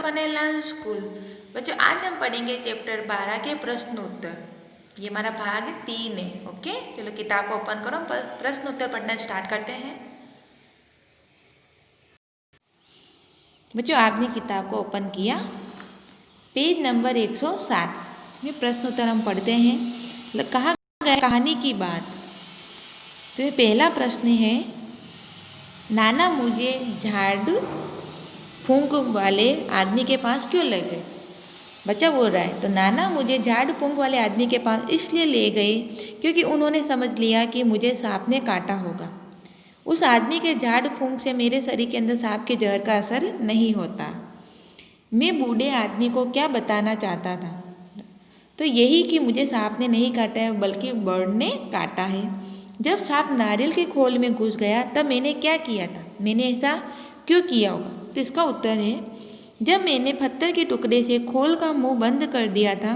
बनेला स्कूल। बच्चों आज हम पढ़ेंगे चैप्टर 12 के प्रश्न उत्तर। ये हमारा भाग 3 है। ओके, चलो किताब को ओपन करो, प्रश्न उत्तर पढ़ना स्टार्ट करते हैं। बच्चों आपने किताब को ओपन किया, पेज नंबर 107 में प्रश्न उत्तर हम पढ़ते हैं। कहा गया कहानी की बात। तो ये पहला प्रश्न है, नाना मुझे झाड़ फूंक वाले आदमी के पास क्यों ले गए। बच्चा बोल रहा है, तो नाना मुझे झाड़ फूंक वाले आदमी के पास इसलिए ले गए क्योंकि उन्होंने समझ लिया कि मुझे सांप ने काटा होगा। उस आदमी के झाड़ फूंक से मेरे शरीर के अंदर सांप के जहर का असर नहीं होता। मैं बूढ़े आदमी को क्या बताना चाहता था, तो यही कि मुझे सांप ने नहीं काटा है बल्कि बर्ड ने काटा है। जब सांप नारियल के खोल में घुस गया तब मैंने क्या किया था, मैंने ऐसा क्यों किया होगा। तो इसका उत्तर है, जब मैंने पत्थर के टुकड़े से खोल का मुंह बंद कर दिया था,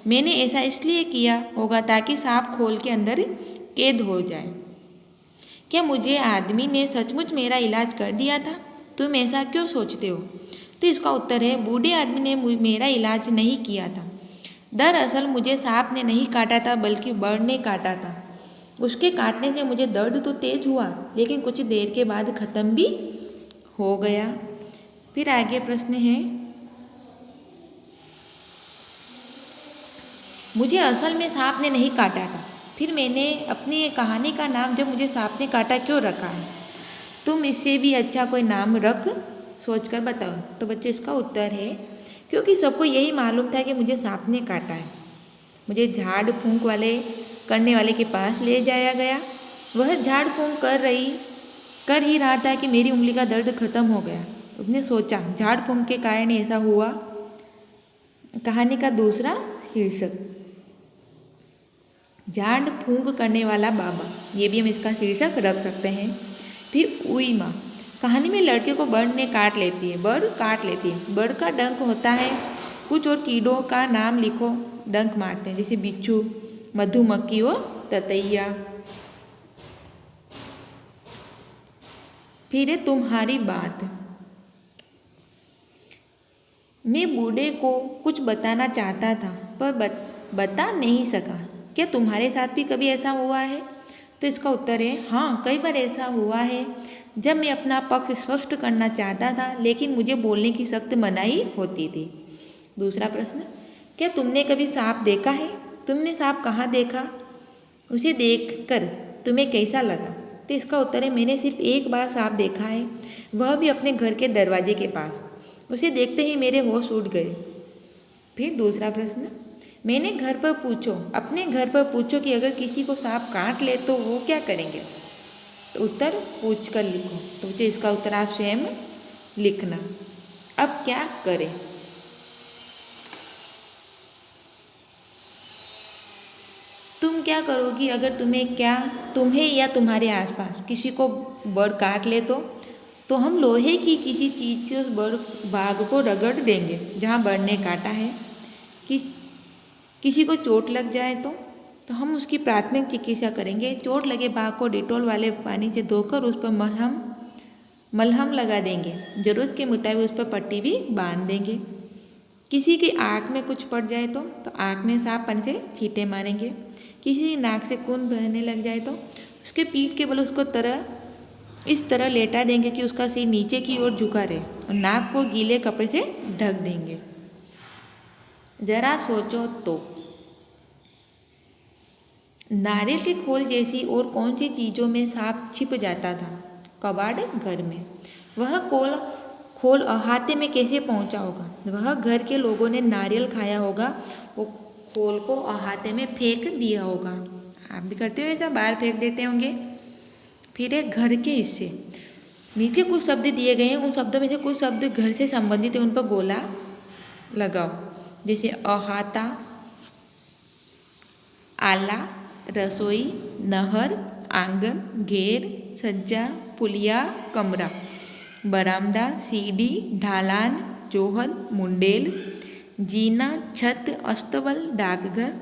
मैंने ऐसा इसलिए किया होगा ताकि सांप खोल के अंदर कैद हो जाए। क्या मुझे आदमी ने सचमुच मेरा इलाज कर दिया था, तुम ऐसा क्यों सोचते हो। तो इसका उत्तर है, बूढ़े आदमी ने मेरा इलाज नहीं किया था। दरअसल मुझे सांप ने नहीं काटा था बल्कि बर्ड ने काटा था। उसके काटने से मुझे दर्द तो तेज हुआ लेकिन कुछ देर के बाद ख़त्म भी हो गया। फिर आगे प्रश्न है, मुझे असल में सांप ने नहीं काटा था, फिर मैंने अपनी कहानी का नाम जब मुझे सांप ने काटा क्यों रखा है। तुम इससे भी अच्छा कोई नाम रख सोचकर बताओ। तो बच्चे इसका उत्तर है, क्योंकि सबको यही मालूम था कि मुझे सांप ने काटा है। मुझे झाड़ फूंक करने वाले के पास ले जाया गया। वह झाड़ फूंक कर ही रहा था कि मेरी उंगली का दर्द खत्म हो गया। उसने सोचा झाड़ फूंक के कारण ऐसा हुआ। कहानी का दूसरा शीर्षक, झाड़ फूंक करने वाला बाबा, ये भी हम इसका शीर्षक रख सकते हैं। फिर उई माँ, कहानी में लड़के को बर्ड काट लेती है। बर्ड का डंक होता है। कुछ और कीड़ों का नाम लिखो, डंक मारते हैं, जैसे बिच्छू, मधुमक्खी और ततैया। फिर है तुम्हारी बात। मैं बूढ़े को कुछ बताना चाहता था पर बता नहीं सका। क्या तुम्हारे साथ भी कभी ऐसा हुआ है। तो इसका उत्तर है, हाँ कई बार ऐसा हुआ है जब मैं अपना पक्ष स्पष्ट करना चाहता था लेकिन मुझे बोलने की सख्त मनाही होती थी। दूसरा प्रश्न, क्या तुमने कभी सांप देखा है। तुमने सांप कहाँ देखा, उसे देखकर तुम्हें कैसा लगा। तो इसका उत्तर है, मैंने सिर्फ एक बार सांप देखा है, वह भी अपने घर के दरवाजे के पास। उसे देखते ही मेरे होश उड़ गए। फिर दूसरा प्रश्न, अपने घर पर पूछो कि अगर किसी को सांप काट ले तो वो क्या करेंगे। तो उत्तर पूछ कर लिखो। तो मुझे इसका उत्तर आप स्वयं लिखना। अब क्या करें। तुम क्या करोगी अगर तुम्हें या तुम्हारे आसपास किसी को बर्ड काट ले तो हम लोहे की किसी चीज़ से उस बर्ड बाघ को रगड़ देंगे जहाँ बर्ड ने काटा है। किसी को चोट लग जाए तो हम उसकी प्राथमिक चिकित्सा करेंगे। चोट लगे बाघ को डिटॉल वाले पानी से धोकर उस पर मलहम लगा देंगे। ज़रूरत के मुताबिक उस पर पट्टी भी बांध देंगे। किसी की आँख में कुछ पड़ जाए तो आँख में साफ पानी से छींटे मारेंगे। किसी की नाक से खून बहने लग जाए तो उसके पीठ के बल उसको इस तरह लेटा देंगे कि उसका सिर नीचे की ओर झुका रहे और नाक को गीले कपड़े से ढक देंगे। जरा सोचो तो, नारियल के खोल जैसी और कौन सी चीज़ों में सांप छिप जाता था। कबाड़ घर में। वह खोल अहाते में कैसे पहुंचा होगा। वह घर के लोगों ने नारियल खाया होगा, वो खोल को अहाते में फेंक दिया होगा। आप भी करते हो ऐसा, बाहर फेंक देते होंगे। फिर है घर के हिस्से। नीचे कुछ शब्द दिए गए हैं, उन शब्दों में से कुछ शब्द घर से संबंधित है, उन पर गोला लगाओ। जैसे अहाता, आला, रसोई, नहर, आंगन, घेर, सज्जा, पुलिया, कमरा, बरामदा, सीढ़ी, ढालान, चौहद, मुंडेल, जीना, छत, अस्तबल, डाकघर,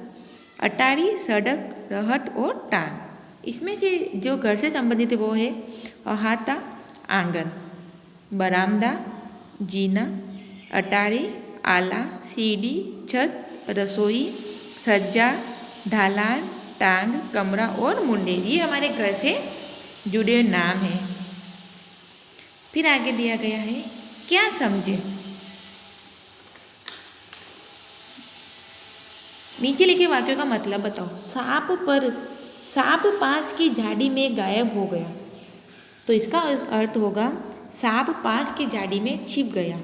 अटारी, सड़क, रहट और टांग। इसमें से जो घर से संबंधित है वो है अहाता, आंगन, बरामदा, जीना, अटारी, आला, सीढ़ी, छत, रसोई, सज्जा, ढालान, टांग, कमरा और मुंडेर, ये हमारे घर से जुड़े नाम हैं। फिर आगे दिया गया है, क्या समझे? नीचे लिखे वाक्यों का मतलब बताओ। सांप 5 की झाड़ी में गायब हो गया, तो इसका अर्थ होगा सांप 5 की झाड़ी में छिप गया।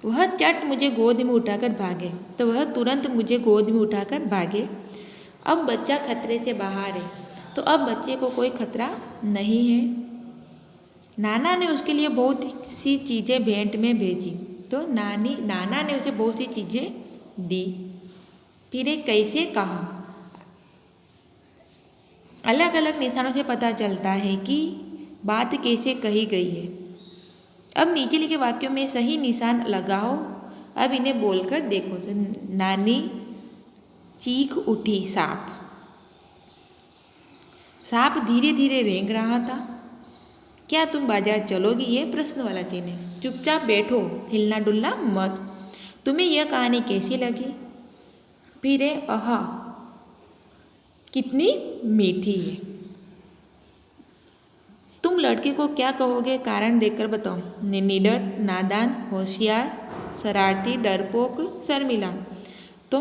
वह चट मुझे गोद में उठाकर भागे, तो वह तुरंत मुझे गोद में उठाकर भागे। अब बच्चा खतरे से बाहर है, तो अब बच्चे को कोई खतरा नहीं है। नाना ने उसके लिए बहुत सी चीज़ें भेंट में भेजी, तो नाना ने उसे बहुत सी चीज़ें दी। फिर एक कैसे कहा, अलग अलग निशानों से पता चलता है कि बात कैसे कही गई है। अब नीचे लिखे वाक्यों में सही निशान लगाओ। अब इन्हें बोलकर देखो। तो नानी चीख उठी, सांप धीरे धीरे रेंग रहा था। क्या तुम बाजार चलोगी? ये प्रश्न वाला चिन्ह है। चुपचाप बैठो, हिलना डुलना मत। तुम्हें यह कहानी कैसी लगी? फिर है आहा कितनी मीठी है। तुम लड़के को क्या कहोगे? कारण देकर बताओ। निडर, नादान, होशियार, शरारती, डरपोक, शर्मिला। तो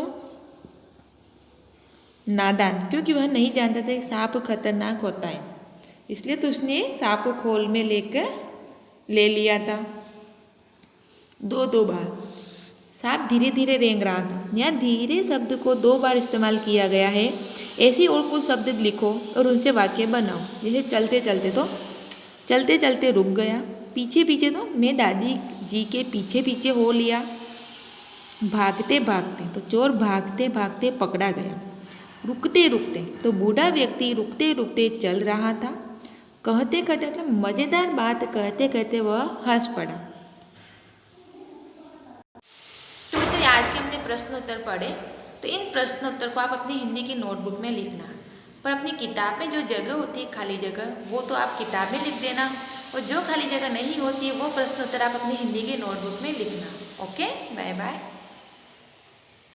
नादान, क्योंकि वह नहीं जानता था कि सांप खतरनाक होता है, इसलिए तो उसने सांप को खोल में ले लिया था। दो बार सांप धीरे धीरे रेंग रहा था। यहाँ धीरे शब्द को 2 बार इस्तेमाल किया गया है। ऐसे और कुछ शब्द लिखो और उनसे वाक्य बनाओ। जैसे चलते चलते रुक गया, पीछे पीछे तो मैं दादी जी के पीछे पीछे हो लिया। भागते भागते तो चोर भागते भागते पकड़ा गया। रुकते रुकते तो बूढ़ा व्यक्ति रुकते रुकते चल रहा था। कहते कहते मतलब मज़ेदार बात कहते कहते वह हंस पड़ा। तो बच्चों आज के हमने प्रश्न उत्तर पढ़े। तो इन प्रश्न उत्तर को आप अपनी हिंदी की नोटबुक में लिखना, पर अपनी किताब में जो जगह होती है खाली जगह, वो तो आप किताब में लिख देना, और जो खाली जगह नहीं होती है वो प्रश्न उत्तर आप अपनी हिंदी की नोटबुक में लिखना। Okay, bye bye.